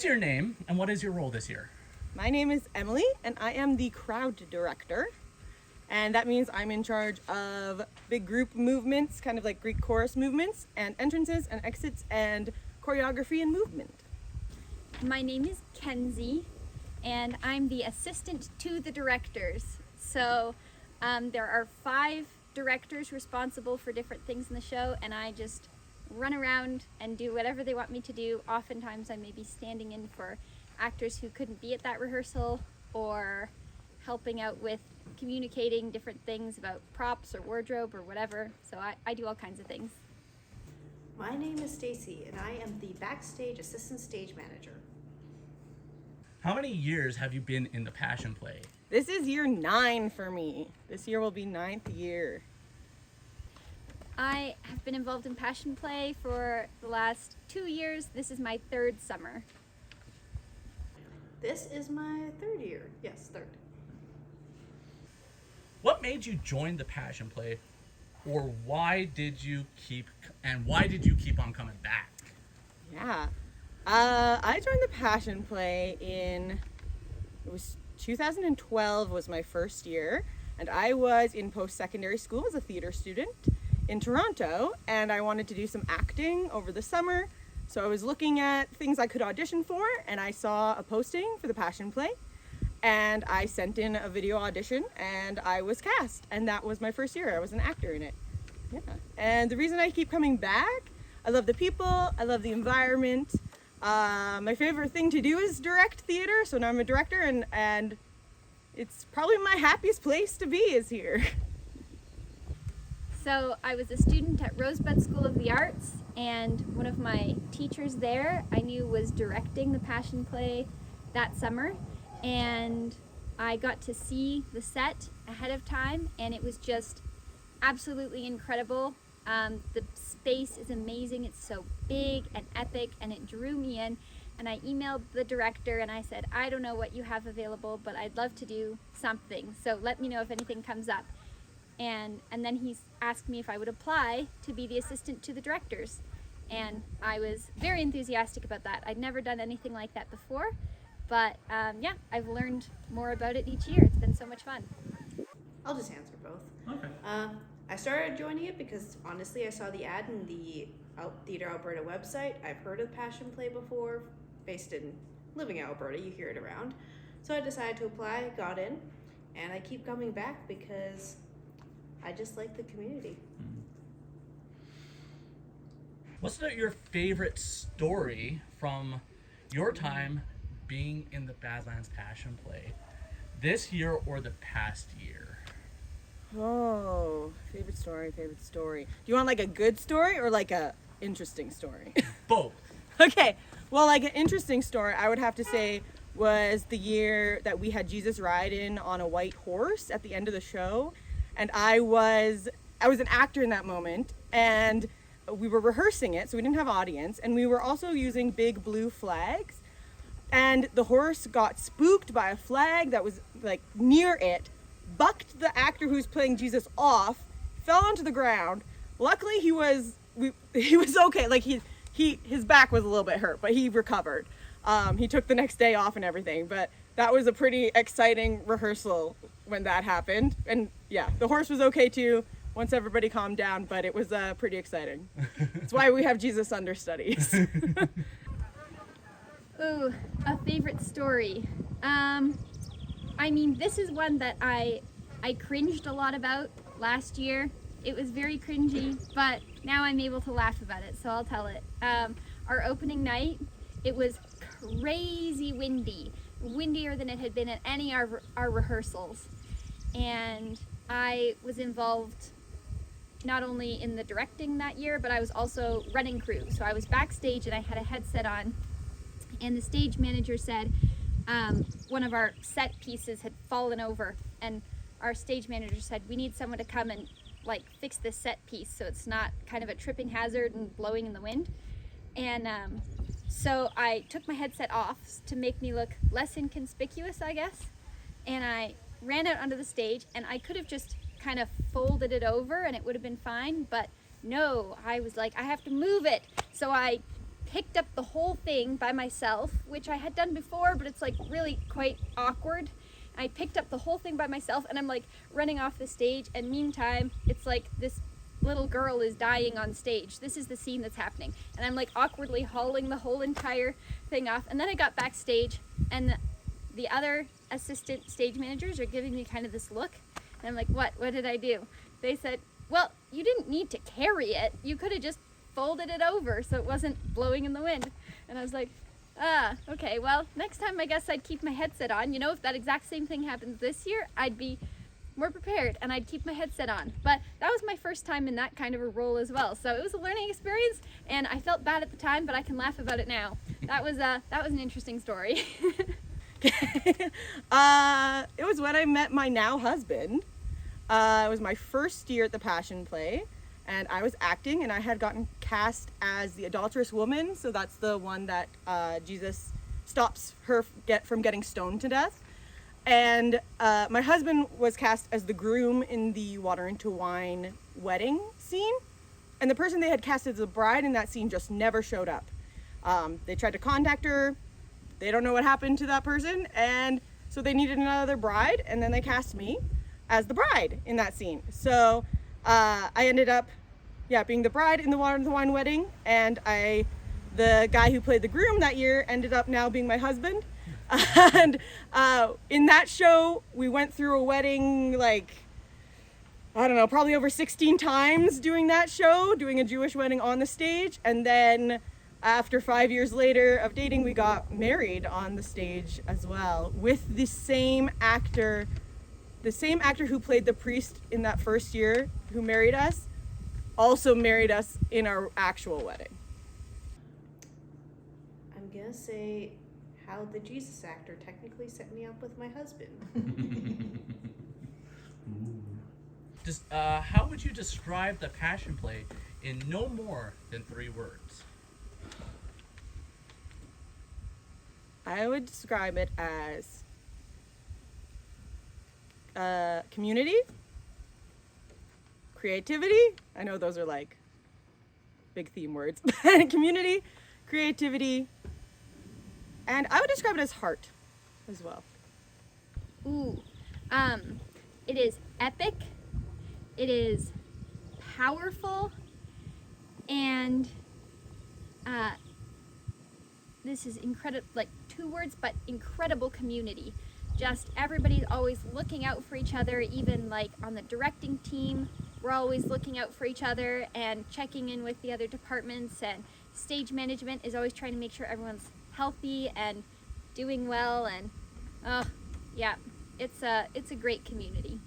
is your name and what is your role this year? My name is Emily and I am the crowd director. And that means I'm in charge of big group movements, kind of like Greek chorus movements, and entrances and exits and choreography and movement. My name is Kenzie and I'm the assistant to the directors. So there are 5 directors responsible for different things in the show, and I just run around and do whatever they want me to do. Oftentimes I may be standing in for actors who couldn't be at that rehearsal, or helping out with communicating different things about props or wardrobe or whatever. So I do all kinds of things. My name is Stacy and I am the backstage assistant stage manager. How many years have you been in the Passion Play? This is year 9 for me. This year will be 9th year. I have been involved in Passion Play for the last 2 years. This is my 3rd summer. This is my 3rd year. Yes, 3rd. What made you join the Passion Play, or why did you keep on coming back? Yeah. I joined the Passion Play it was 2012 was my first year, and I was in post-secondary school as a theater student in Toronto, and I wanted to do some acting over the summer. So I was looking at things I could audition for, and I saw a posting for the Passion Play, and I sent in a video audition, and I was cast, and that was my first year. I was an actor in it. Yeah. And the reason I keep coming back, I love the people, I love the environment. My favorite thing to do is direct theater, so now I'm a director, and it's probably my happiest place to be is here. So I was a student at Rosebud School of the Arts, and one of my teachers there I knew was directing the Passion Play that summer, and I got to see the set ahead of time, and it was just absolutely incredible. The space is amazing. It's so big and epic, and it drew me in. And I emailed the director and I said, I don't know what you have available, but I'd love to do something. So let me know if anything comes up. And then he asked me if I would apply to be the assistant to the directors. And I was very enthusiastic about that. I'd never done anything like that before, but yeah, I've learned more about it each year. It's been so much fun. I'll just answer both. Okay. I started joining it because honestly I saw the ad in the Theatre Alberta website. I've heard of Passion Play before, living in Alberta, you hear it around. So I decided to apply, got in, and I keep coming back because I just like the community. What's your favorite story from your time being in the Badlands Passion Play this year or the past year? Oh, favorite story. Do you want like a good story or like a interesting story? Both. Okay, well, like an interesting story I would have to say was the year that we had Jesus ride in on a white horse at the end of the show, and I was an actor in that moment, and we were rehearsing it, so we didn't have audience, and we were also using big blue flags, and the horse got spooked by a flag that was like near it, bucked the actor who's playing Jesus off, fell onto the ground. Luckily he was okay. Like his back was a little bit hurt, but he recovered. He took the next day off and everything, but that was a pretty exciting rehearsal when that happened. And yeah, the horse was okay too once everybody calmed down, but it was pretty exciting. That's why we have Jesus understudies. Ooh, a favorite story. I mean, this is one that I cringed a lot about last year. It was very cringy, but now I'm able to laugh about it, so I'll tell it. Our opening night, it was crazy windy, windier than it had been at any of our rehearsals. And I was involved not only in the directing that year, but I was also running crew. So I was backstage and I had a headset on, and the stage manager said, one of our set pieces had fallen over, and our stage manager said, we need someone to come and like fix this set piece so it's not kind of a tripping hazard and blowing in the wind. And so I took my headset off to make me look less inconspicuous, I guess, and I ran out onto the stage, and I could have just kind of folded it over and it would have been fine, but no, I was like, I have to move it. So I picked up the whole thing by myself, which I had done before, but it's like really quite awkward. I picked up the whole thing by myself, and I'm like running off the stage, and meantime, it's like this little girl is dying on stage. This is the scene that's happening, and I'm like awkwardly hauling the whole entire thing off. And then I got backstage, and the other assistant stage managers are giving me kind of this look, and I'm like, what did I do? They said, well, you didn't need to carry it, you could have just folded it over so it wasn't blowing in the wind. And I was like, okay, well, next time I guess I'd keep my headset on. You know, if that exact same thing happens this year, I'd be more prepared and I'd keep my headset on. But that was my first time in that kind of a role as well, so it was a learning experience, and I felt bad at the time, but I can laugh about it now. That was an interesting story. It was when I met my now husband. It was my first year at the Passion Play, and I was acting, and I had gotten cast as the adulterous woman, so that's the one that Jesus stops her from getting stoned to death. And my husband was cast as the groom in the water into wine wedding scene, and the person they had cast as the bride in that scene just never showed up. They tried to contact her, they don't know what happened to that person, and so they needed another bride, and then they cast me as the bride in that scene. So I ended up being the bride in the water into wine wedding, and the guy who played the groom that year ended up now being my husband. And in that show, we went through a wedding, like, I don't know, probably over 16 times doing that show, doing a Jewish wedding on the stage. And then after 5 years later of dating, we got married on the stage as well with the same actor who played the priest in that first year who married us, also married us in our actual wedding. I'm gonna say how the Jesus actor technically set me up with my husband. How would you describe the Passion Play in no more than 3 words? I would describe it as community, creativity. I know those are like big theme words. Community, creativity, and I would describe it as heart as well. Ooh, it is epic, it is powerful, and this is incredible, like 2 words, but incredible community. Just everybody's always looking out for each other, even like on the directing team, we're always looking out for each other and checking in with the other departments, and stage management is always trying to make sure everyone's healthy and doing well, and it's a great community.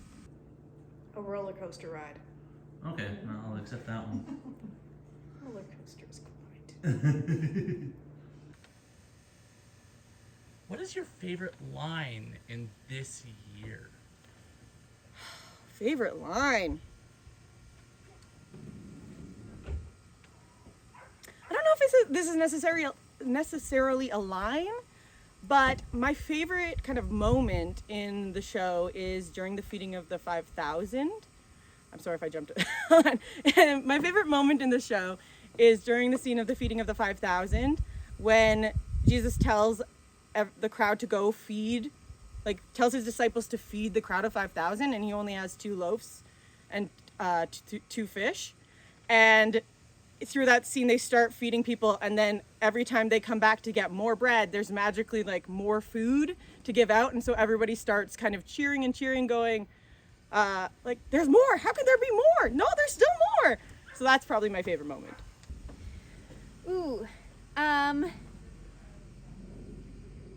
A roller coaster ride. Okay, I'll accept that one. Roller coaster is great. What is your favorite line in this year? Favorite line? I don't know if this is necessarily a line, but my favorite kind of moment in the show is during the feeding of the 5,000. I'm sorry if I jumped on. My favorite moment in the show is during the scene of the feeding of the 5,000, when Jesus tells the crowd to go feed, like tells his disciples to feed the crowd of 5,000, and he only has 2 loaves and 2 fish. And through that scene, they start feeding people, and then every time they come back to get more bread, there's magically like more food to give out, and so everybody starts kind of cheering, going, like, there's more, how could there be more? No, there's still more. So that's probably my favorite moment. Ooh,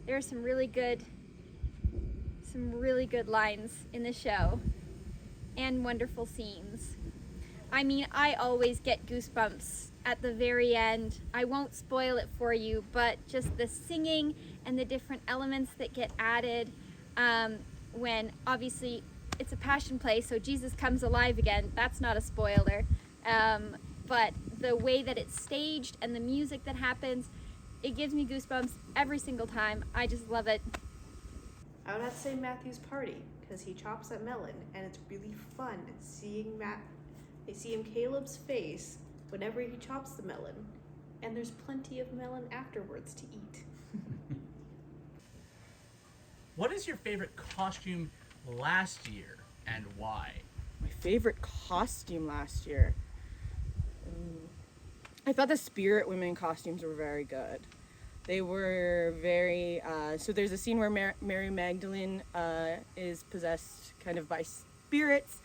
there are some really good lines in the show and wonderful scenes. I mean, I always get goosebumps at the very end. I won't spoil it for you, but just the singing and the different elements that get added when obviously it's a Passion Play, so Jesus comes alive again. That's not a spoiler. But the way that it's staged and the music that happens, it gives me goosebumps every single time. I just love it. I would have to say Matthew's party, because he chops that melon, and it's really fun seeing Caleb's face whenever he chops the melon. and there's plenty of melon afterwards to eat. What is your favorite costume last year and why? My favorite costume last year. I thought the Spirit Women costumes were very good. They were very, so there's a scene where Mary Magdalene is possessed kind of by spirits,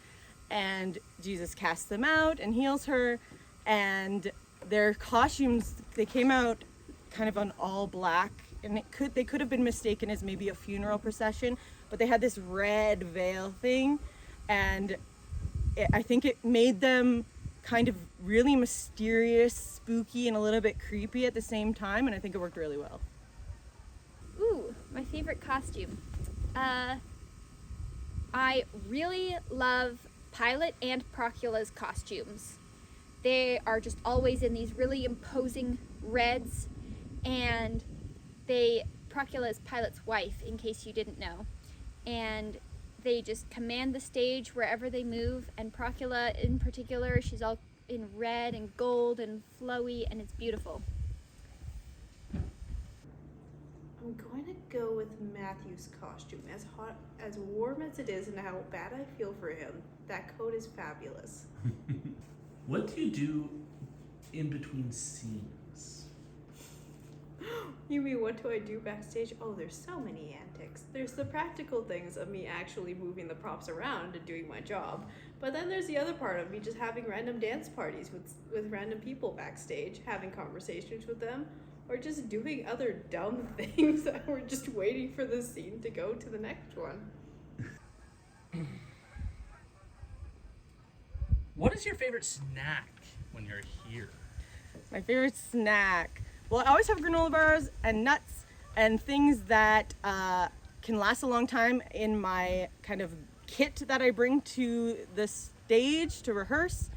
and Jesus casts them out and heals her, and their costumes, they came out kind of on all black, and they could have been mistaken as maybe a funeral procession, but they had this red veil thing, and I think it made them kind of really mysterious, spooky, and a little bit creepy at the same time, and I think it worked really well. Ooh, my favorite costume. I really love Pilate and Procula's costumes. They are just always in these really imposing reds, and Procula is Pilate's wife, in case you didn't know, and they just command the stage wherever they move, and Procula in particular, she's all in red and gold and flowy, and it's beautiful. I'm going to go with Matthew's costume. As hot, as warm as it is, and how bad I feel for him, that coat is fabulous. What do you do in between scenes? You mean, what do I do backstage? Oh, there's so many antics. There's the practical things of me actually moving the props around and doing my job. But then there's the other part of me just having random dance parties with random people backstage, having conversations with them, or just doing other dumb things that we're just waiting for the scene to go to the next one. What is your favorite snack when you're here? My favorite snack. Well, I always have granola bars and nuts and things that can last a long time in my kind of kit that I bring to the stage to rehearse,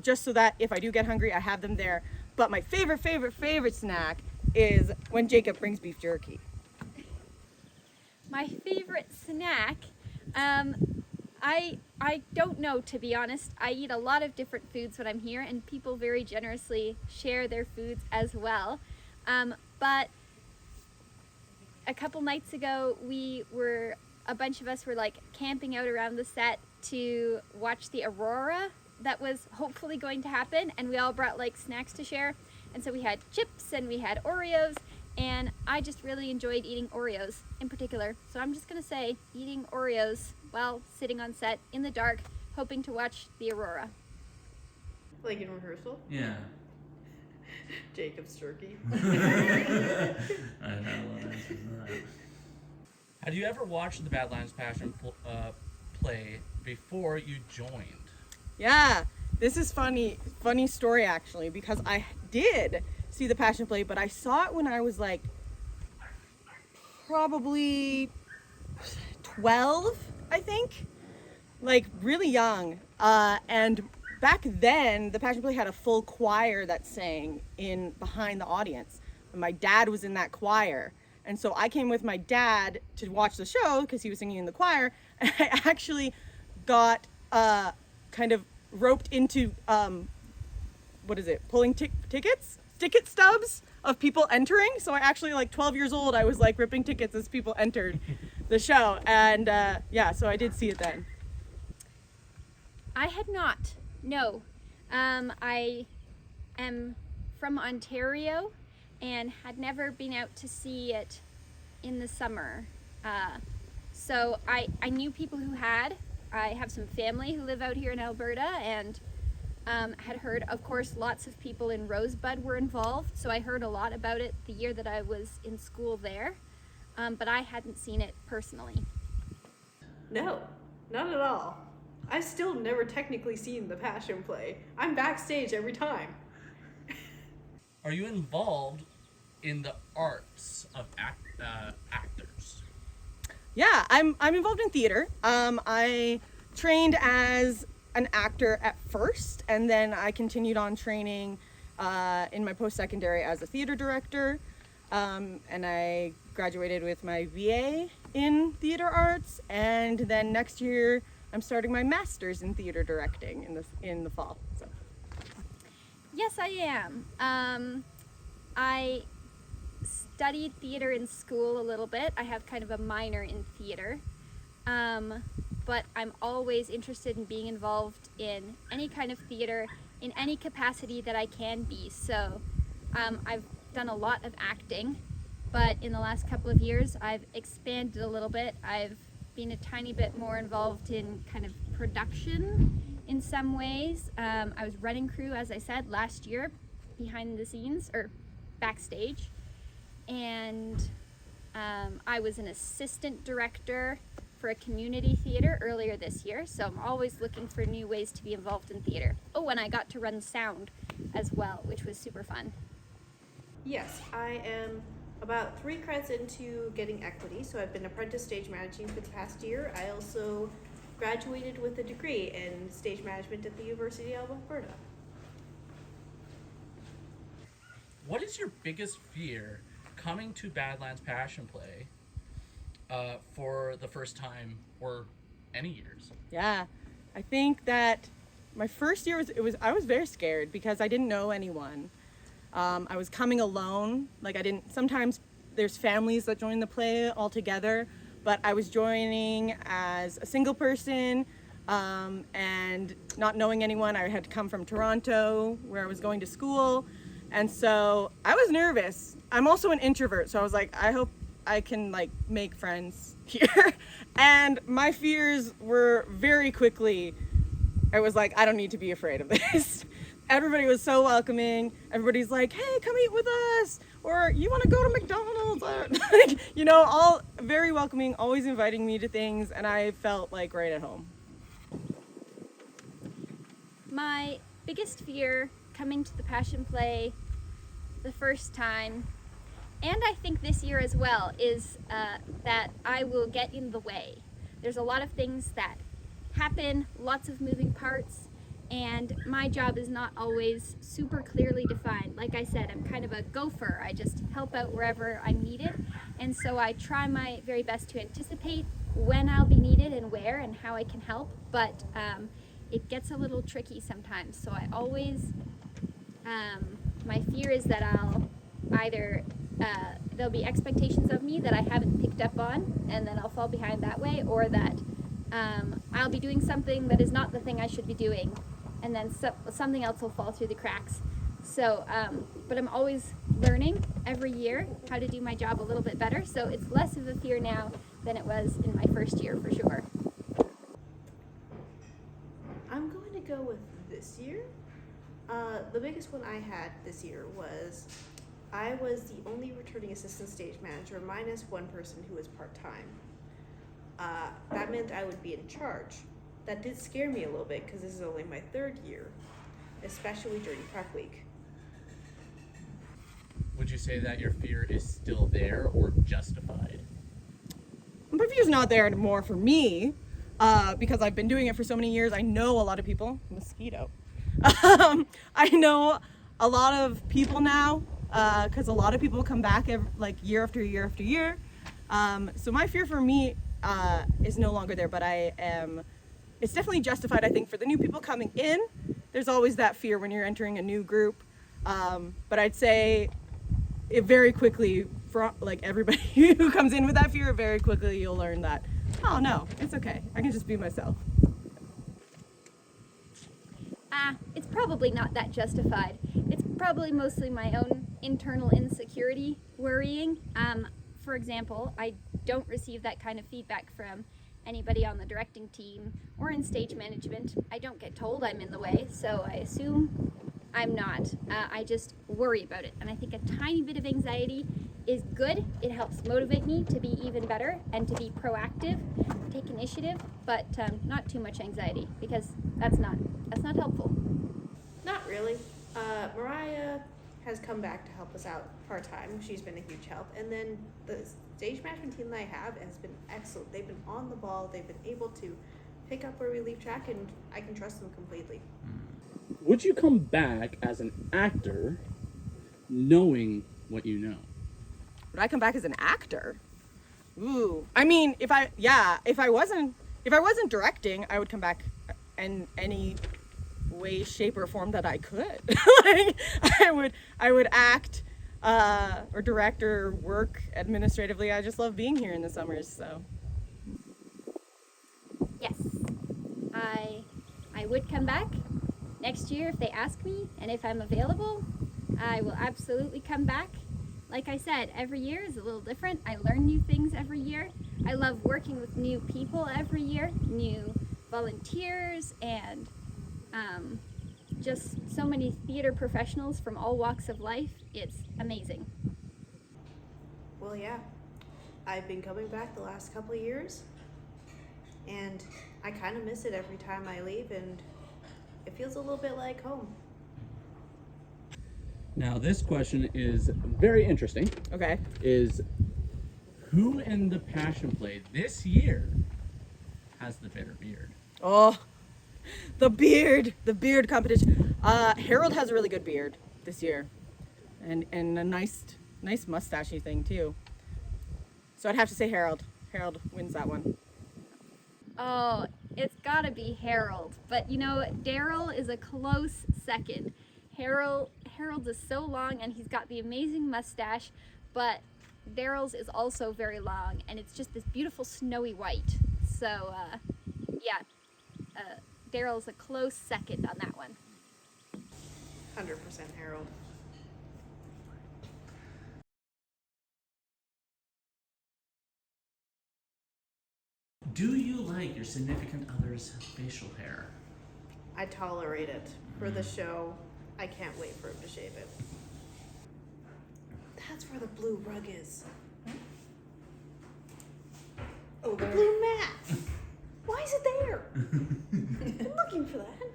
just so that if I do get hungry, I have them there. But my favorite snack is when Jacob brings beef jerky. My favorite snack, I don't know, to be honest. I eat a lot of different foods when I'm here, and people very generously share their foods as well. But a couple nights ago, a bunch of us were like camping out around the set to watch the aurora that was hopefully going to happen, and we all brought like snacks to share. And so we had chips and we had Oreos, and I just really enjoyed eating Oreos in particular. So I'm just gonna say eating Oreos while sitting on set in the dark, hoping to watch the aurora. Like in rehearsal? Yeah. Jacob's jerky. I've had a lot of answers to that. Had you ever watched the Badlands Passion play before you joined? Yeah, this is funny story actually, because I did see the Passion Play, but I saw it when I was like probably 12, I think, like really young. And back then, the Passion Play had a full choir that sang in behind the audience. And my dad was in that choir. And so I came with my dad to watch the show because he was singing in the choir. And I actually got kind of roped into, pulling ticket stubs of people entering. So I actually, like 12 years old, I was like ripping tickets as people entered the show. And yeah, so I did see it then. I had not, no. I am from Ontario and had never been out to see it in the summer. So I knew people who had. I have some family who live out here in Alberta, and had heard, of course, lots of people in Rosebud were involved, so I heard a lot about it the year that I was in school there, but I hadn't seen it personally. No, not at all. I've still never technically seen the Passion Play. I'm backstage every time. Are you involved in the arts of actors? Yeah, I'm involved in theater. I trained as an actor at first, and then I continued on training in my post-secondary as a theater director, and I graduated with my BA in theater arts, and then next year I'm starting my master's in theater directing in the fall. So. Yes, I am. I studied theater in school a little bit. I have kind of a minor in theater. But I'm always interested in being involved in any kind of theater in any capacity that I can be. So I've done a lot of acting, but in the last couple of years I've expanded a little bit. I've been a tiny bit more involved in kind of production in some ways. I was running crew, as I said, last year, behind the scenes or backstage, and I was an assistant director for a community theater earlier this year, so I'm always looking for new ways to be involved in theater. Oh, and I got to run sound as well, which was super fun. Yes, I am about 3 credits into getting equity, so I've been apprentice stage managing for the past year. I also graduated with a degree in stage management at the University of Alberta. What is your biggest fear coming to Badlands Passion Play for the first time or any years? Yeah, I think that my first year I was very scared because I didn't know anyone. I was coming alone. Sometimes there's families that join the play all together, but I was joining as a single person and not knowing anyone. I had to come from Toronto, where I was going to school, and so I was nervous. I'm also an introvert, so I was like, I hope I can make friends here. And my fears were very quickly, I was like, I don't need to be afraid of this. Everybody was so welcoming. Everybody's like, hey, come eat with us, or you want to go to McDonald's, all very welcoming, always inviting me to things, and I felt like right at home. My biggest fear coming to the Passion Play the first time, and I think this year as well, is that I will get in the way. There's a lot of things that happen, lots of moving parts, and my job is not always super clearly defined. Like I said, I'm kind of a gopher. I just help out wherever I'm needed, and so I try my very best to anticipate when I'll be needed and where and how I can help, but it gets a little tricky sometimes. So I always, my fear is that I'll either, there'll be expectations of me that I haven't picked up on, and then I'll fall behind that way, or that I'll be doing something that is not the thing I should be doing, and then something else will fall through the cracks. So, but I'm always learning every year how to do my job a little bit better, so it's less of a fear now than it was in my first year, for sure. I'm going to go with this year. The biggest one I had this year was I was the only returning assistant stage manager minus one person who was part-time. That meant I would be in charge. That did scare me a little bit because this is only my 3rd year, especially during prep week. Would you say that your fear is still there or justified? My fear's not there anymore for me because I've been doing it for so many years. I know a lot of people. Mosquito. I know a lot of people now because a lot of people come back year after year after year. So my fear for me is no longer there, but it's definitely justified, I think, for the new people coming in. There's always that fear when you're entering a new group. But I'd say it very quickly, for everybody who comes in with that fear, very quickly you'll learn that, oh no, it's okay. I can just be myself. It's probably not that justified. It's probably mostly my own internal insecurity worrying. For example, I don't receive that kind of feedback from anybody on the directing team or in stage management. I don't get told I'm in the way, so I assume I'm not. I just worry about it, and I think a tiny bit of anxiety is good. It helps motivate me to be even better and to be proactive, take initiative, but not too much anxiety, because that's not helpful. Not really. Mariah has come back to help us out part-time. She's been a huge help. And then the stage management team that I have has been excellent. They've been on the ball. They've been able to pick up where we leave track, and I can trust them completely. Would you come back as an actor knowing what you know? Would I come back as an actor? Ooh. I mean, if I wasn't directing, I would come back in any way, shape, or form that I could. I would act. or direct or work administratively. I just love being here in the summers. So Yes, I would come back next year if they ask me, and if I'm available, I will absolutely come back. Like I said, every year is a little different. I learn new things every year. I love working with new people every year, new volunteers, and just so many theater professionals from all walks of life. It's amazing. Well, yeah, I've been coming back the last couple of years, and I kind of miss it every time I leave, and it feels a little bit like home. Now, this question is very interesting. okay. Is Who in the Passion Play this year has the better beard? Oh, the beard competition. Harold has a really good beard this year, and a nice mustachy thing too. So I'd have to say Harold. Harold wins that one. Oh, it's gotta be Harold. But you know, Daryl is a close second. Harold's is so long and he's got the amazing mustache, but Daryl's is also very long and it's just this beautiful snowy white. So, yeah, Daryl's a close second on that one. 100% Harold. Do you like your significant other's facial hair? I tolerate it. For the show, I can't wait for him to shave it. That's where the blue rug is. Oh, the blue mat. Why is it there? I'm looking for that.